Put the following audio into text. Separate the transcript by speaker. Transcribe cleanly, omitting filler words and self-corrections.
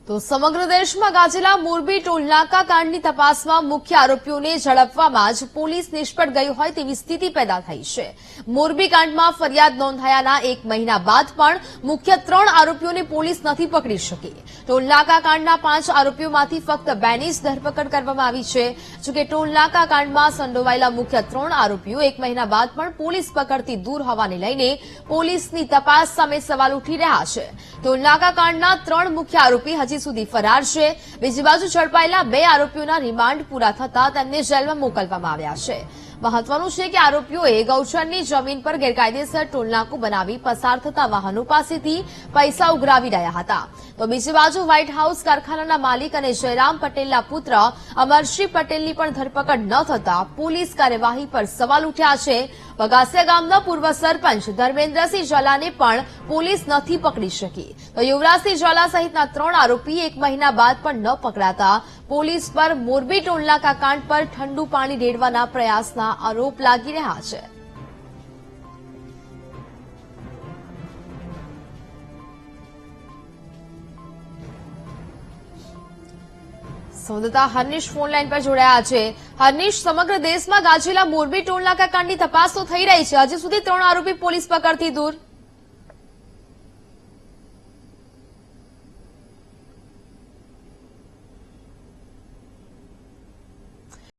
Speaker 1: તો સમગ્ર દેશમાં ગાજેલા મોરબી ટોલનાકા કાંડની તપાસમાં મુખ્ય આરોપીઓને ઝડપવામાં જ પોલીસ નિષ્ફળ ગઈ હોય તેવી સ્થિતિ પેદા થઈ છે। મોરબી કાંડમાં ફરિયાદ નોંધાયાના 1 મહિના બાદ પણ મુખ્ય 3 આરોપીઓને પોલીસ નથી પકડી શકી। ટોલનાકા કાંડના 5 આરોપીઓમાંથી ફક્ત 2ની જ ધરપકડ કરવામાં આવી છે। જોકે ટોલનાકા કાંડમાં સંડોવાયેલા મુખ્ય 3 આરોપીઓ 1 મહિના બાદ પણ પોલીસ પકડથી દૂર હોવાને લઈને પોલીસની તપાસ સામે સવાલ ઉઠી રહ્યા છે। ટોલનાકા કાંડના 3 મુખ્ય આરોપી હજી સુધી ફરાર છે। બીજી બાજુ ઝડપાયેલા 2 આરોપીઓના રિમાન્ડ પૂરા થતા તેમને જેલમાં મોકલવામાં આવ્યા છે। મહત્વનું છે કે આરોપીઓએ ગૌચરની જમીન પર ગેરકાયદેસર ટોલનાકું બનાવી પસાર થતા વાહનો પાસેથી પૈસા ઉઘરાવી રહ્યા હતા। તો બીજી બાજુ વ્હાઇટ હાઉસ કારખાનાના માલિક અને જયરામ પટેલના પુત્ર અમરસિંહ પટેલની પણ ધરપકડ ન થતા પોલીસ કાર્યવાહી પર સવાલ ઉઠ્યા છે। બગાસિયા ગામના પૂર્વ સરપંચ ધર્મેન્દ્રસિંહ ઝાલાને પણ પોલીસ નથી પકડી શકી। તો યુવરાજસિંહ ઝાલા સહિતના 3 આરોપી 1 મહિના બાદ પણ ન પકડાતા પોલીસ પર મોરબી ટોલનાકા કાંડ પર ઠંડુ પાણી રેડવાના પ્રયાસના આરોપ લાગી રહ્યા છે। સંવાદદાતા હર્નિશ ફોન લાઈન પર જોડાયા છે। હર્નિશ, સમગ્ર દેશમાં ગાજેલા મોરબી ટોલનાકા કાંડની તપાસ તો થઈ રહી છે, હજી સુધી 3 આરોપી પોલીસ પકડથી દૂર।